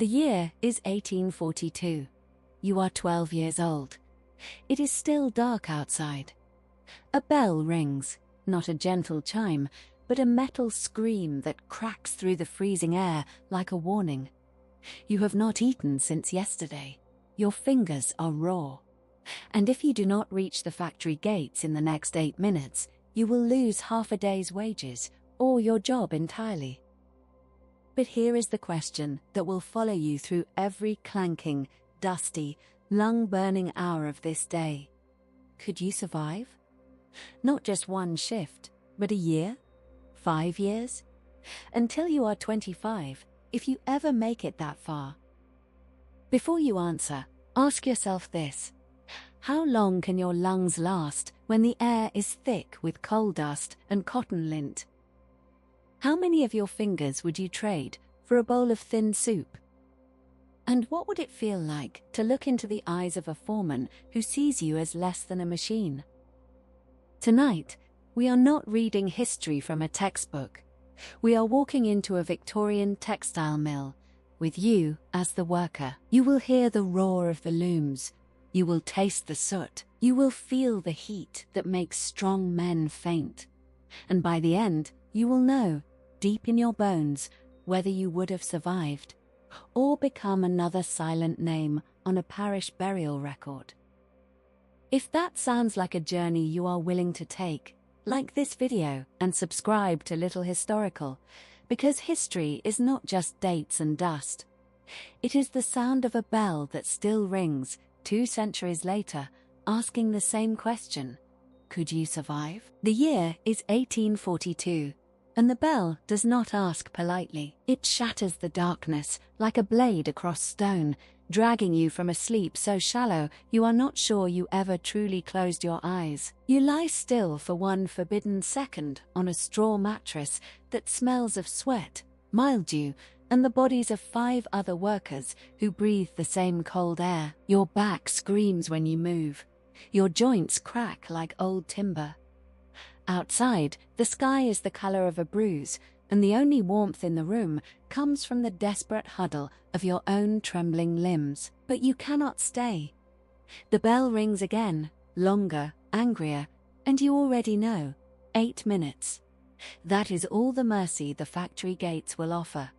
The year is 1842. You are 12 years old. It is still dark outside. A bell rings, not a gentle chime, but a metal scream that cracks through the freezing air like a warning. You have not eaten since yesterday. Your fingers are raw. And if you do not reach the factory gates in the next 8 minutes, you will lose half a day's wages or your job entirely. But here is the question that will follow you through every clanking, dusty, lung-burning hour of this day. Could you survive? Not just one shift, but a year? 5 years? Until you are 25, if you ever make it that far. Before you answer, ask yourself this. How long can your lungs last when the air is thick with coal dust and cotton lint? How many of your fingers would you trade for a bowl of thin soup? And what would it feel like to look into the eyes of a foreman who sees you as less than a machine? Tonight, we are not reading history from a textbook. We are walking into a Victorian textile mill, with you as the worker. You will hear the roar of the looms. You will taste the soot. You will feel the heat that makes strong men faint. And by the end, you will know, deep in your bones, whether you would have survived, or become another silent name on a parish burial record. If that sounds like a journey you are willing to take, like this video and subscribe to Little Historical, because history is not just dates and dust. It is the sound of a bell that still rings 2 centuries later, asking the same question. Could you survive? The year is 1842, and the bell does not ask politely. It shatters the darkness like a blade across stone, dragging you from a sleep so shallow you are not sure you ever truly closed your eyes. You lie still for one forbidden second on a straw mattress that smells of sweat, mildew, and the bodies of 5 other workers who breathe the same cold air. Your back screams when you move. Your joints crack like old timber. Outside, the sky is the color of a bruise, and the only warmth in the room comes from the desperate huddle of your own trembling limbs. But you cannot stay. The bell rings again, longer, angrier, and you already know. 8 minutes. That is all the mercy the factory gates will offer.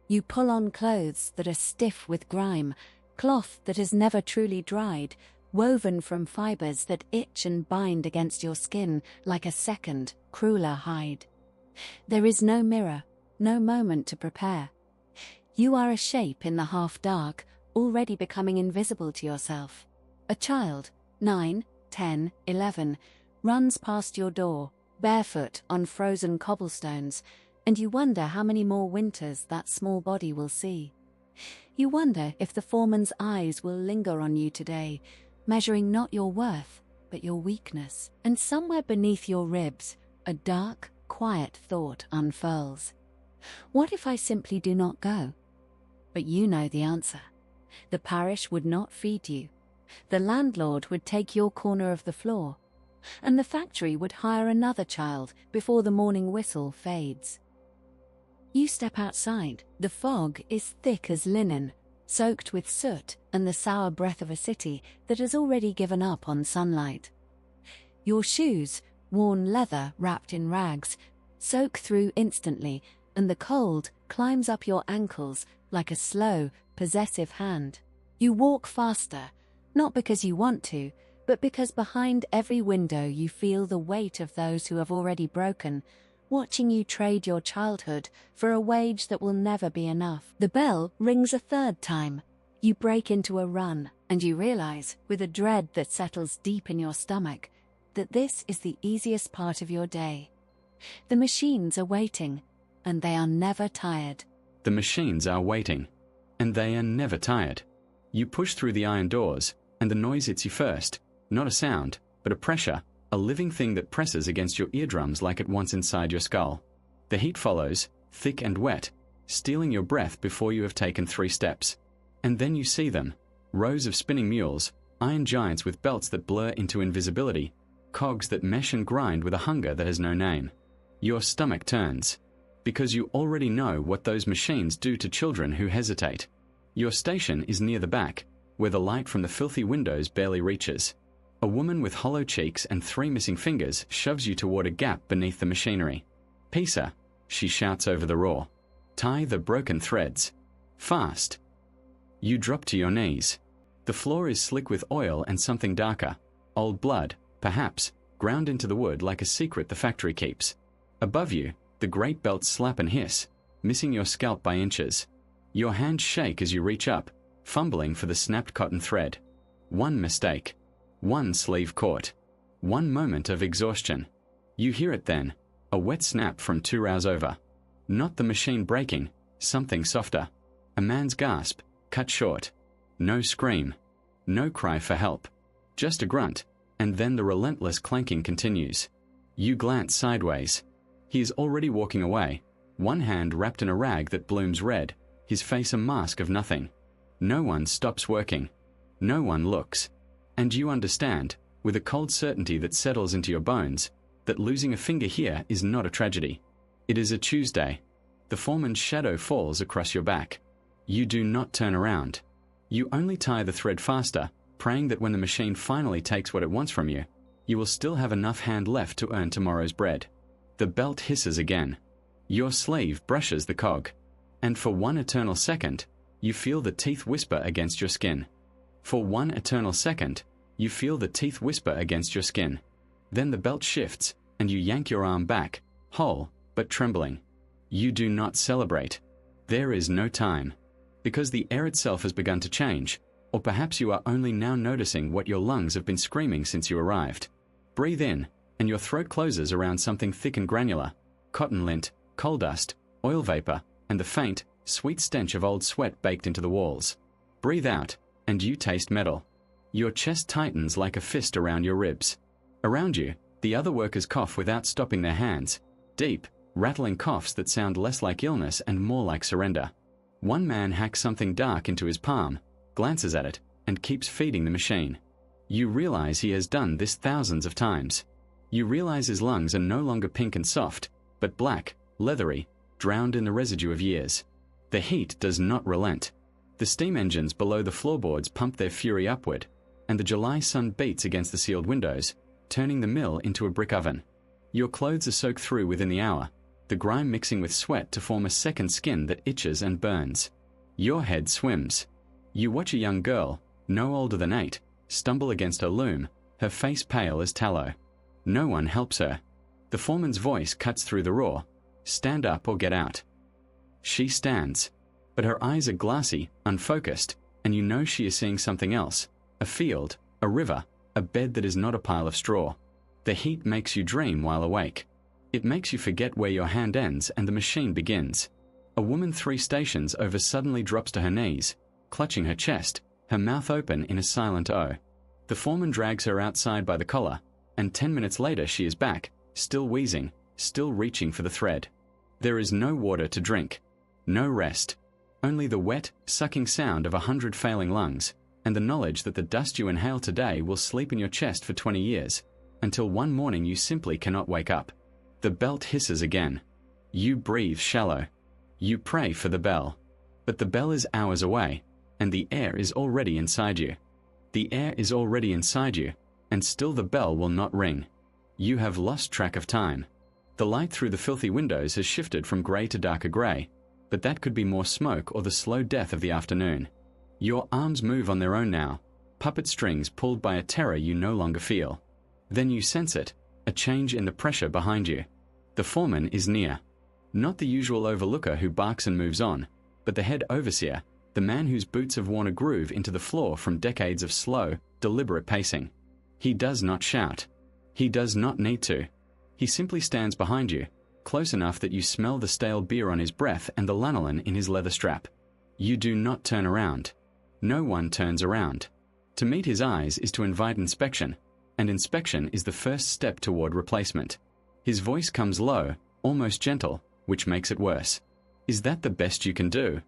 You pull on clothes that are stiff with grime, cloth that has never truly dried, woven from fibers that itch and bind against your skin like a second, crueler hide. There is no mirror, no moment to prepare. You are a shape in the half-dark, already becoming invisible to yourself. A child, 9, 10, 11, runs past your door, barefoot on frozen cobblestones, and you wonder how many more winters that small body will see. You wonder if the foreman's eyes will linger on you today, measuring not your worth, but your weakness. And somewhere beneath your ribs, a dark, quiet thought unfurls. What if I simply do not go? But you know the answer. The parish would not feed you. The landlord would take your corner of the floor. And the factory would hire another child before the morning whistle fades. You step outside. The fog is thick as linen, soaked with soot and the sour breath of a city that has already given up on sunlight. Your shoes, worn leather wrapped in rags, soak through instantly, and the cold climbs up your ankles like a slow, possessive hand. You walk faster, not because you want to, but because behind every window you feel the weight of those who have already broken, watching you trade your childhood for a wage that will never be enough. The bell rings a 3rd time. You break into a run, and you realize, with a dread that settles deep in your stomach, that this is the easiest part of your day. The machines are waiting, and they are never tired. The machines are waiting, and they are never tired. You push through the iron doors, and the noise hits you first. Not a sound, but a pressure. A living thing that presses against your eardrums like it wants inside your skull. The heat follows, thick and wet, stealing your breath before you have taken 3 steps. And then you see them, rows of spinning mules, iron giants with belts that blur into invisibility, cogs that mesh and grind with a hunger that has no name. Your stomach turns. because you already know what those machines do to children who hesitate. Your station is near the back, where the light from the filthy windows barely reaches. A woman with hollow cheeks and 3 missing fingers shoves you toward a gap beneath the machinery. "Pisa," she shouts over the roar. "Tie the broken threads. Fast." You drop to your knees. The floor is slick with oil and something darker. Old blood, perhaps, ground into the wood like a secret the factory keeps. Above you, the great belts slap and hiss, missing your scalp by inches. Your hands shake as you reach up, fumbling for the snapped cotton thread. One mistake. One sleeve caught. One moment of exhaustion. You hear it then, a wet snap from 2 rows over. Not the machine breaking, something softer. A man's gasp, cut short. No scream. No cry for help. Just a grunt, and then the relentless clanking continues. You glance sideways. He is already walking away, one hand wrapped in a rag that blooms red, his face a mask of nothing. No one stops working. No one looks. And you understand, with a cold certainty that settles into your bones, that losing a finger here is not a tragedy. It is a Tuesday. The foreman's shadow falls across your back. You do not turn around. You only tie the thread faster, praying that when the machine finally takes what it wants from you, you will still have enough hand left to earn tomorrow's bread. The belt hisses again. Your sleeve brushes the cog. And for one eternal second, you feel the teeth whisper against your skin. For one eternal second, you feel the teeth whisper against your skin. Then the belt shifts, and you yank your arm back, whole, but trembling. You do not celebrate. There is no time. Because the air itself has begun to change, or perhaps you are only now noticing what your lungs have been screaming since you arrived. Breathe in, and your throat closes around something thick and granular, cotton lint, coal dust, oil vapor, and the faint, sweet stench of old sweat baked into the walls. Breathe out, and you taste metal. Your chest tightens like a fist around your ribs. Around you, the other workers cough without stopping their hands, deep, rattling coughs that sound less like illness and more like surrender. One man hacks something dark into his palm, glances at it, and keeps feeding the machine. You realize he has done this thousands of times. You realize his lungs are no longer pink and soft, but black, leathery, drowned in the residue of years. The heat does not relent. The steam engines below the floorboards pump their fury upward, and the July sun beats against the sealed windows, turning the mill into a brick oven. Your clothes are soaked through within the hour, the grime mixing with sweat to form a second skin that itches and burns. Your head swims. You watch a young girl, no older than 8, stumble against her loom, her face pale as tallow. No one helps her. The foreman's voice cuts through the roar. Stand up or get out. She stands, but her eyes are glassy, unfocused, and you know she is seeing something else. A field, a river, a bed that is not a pile of straw. The heat makes you dream while awake. It makes you forget where your hand ends and the machine begins. A woman 3 stations over suddenly drops to her knees, clutching her chest, her mouth open in a silent O. The foreman drags her outside by the collar, and 10 minutes later she is back, still wheezing, still reaching for the thread. There is no water to drink, no rest, only the wet, sucking sound of 100 failing lungs, and the knowledge that the dust you inhale today will sleep in your chest for 20 years, until one morning you simply cannot wake up. The belt hisses again. You breathe shallow. You pray for the bell. But the bell is hours away, and the air is already inside you. The air is already inside you, and still the bell will not ring. You have lost track of time. The light through the filthy windows has shifted from grey to darker grey, but that could be more smoke or the slow death of the afternoon. Your arms move on their own now, puppet strings pulled by a terror you no longer feel. Then you sense it, a change in the pressure behind you. The foreman is near. Not the usual overlooker who barks and moves on, but the head overseer, the man whose boots have worn a groove into the floor from decades of slow, deliberate pacing. He does not shout. He does not need to. He simply stands behind you, close enough that you smell the stale beer on his breath and the lanolin in his leather strap. You do not turn around. No one turns around. To meet his eyes is to invite inspection, and inspection is the first step toward replacement. His voice comes low, almost gentle, which makes it worse. Is that the best you can do?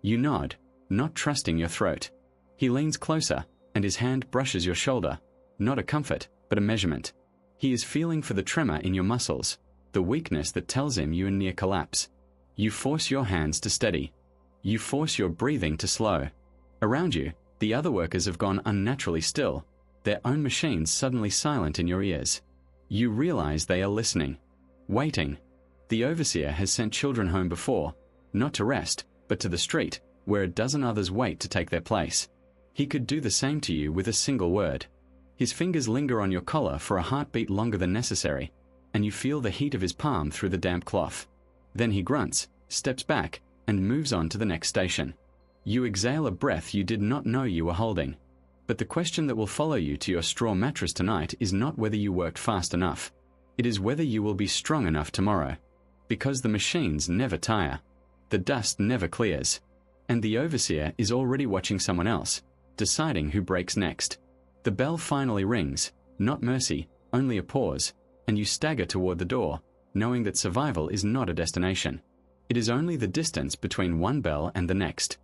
You nod, not trusting your throat. He leans closer, and his hand brushes your shoulder, not a comfort, but a measurement. He is feeling for the tremor in your muscles. the weakness that tells him you are near collapse. You force your hands to steady. You force your breathing to slow. Around you, the other workers have gone unnaturally still, their own machines suddenly silent in your ears. You realize they are listening, waiting. The overseer has sent children home before, not to rest, but to the street, where a dozen others wait to take their place. He could do the same to you with a single word. His fingers linger on your collar for a heartbeat longer than necessary, and you feel the heat of his palm through the damp cloth. Then he grunts, steps back, and moves on to the next station. You exhale a breath you did not know you were holding. But the question that will follow you to your straw mattress tonight is not whether you worked fast enough. It is whether you will be strong enough tomorrow. Because the machines never tire. The dust never clears. And the overseer is already watching someone else, deciding who breaks next. The bell finally rings, not mercy, only a pause, and you stagger toward the door, knowing that survival is not a destination. It is only the distance between one bell and the next.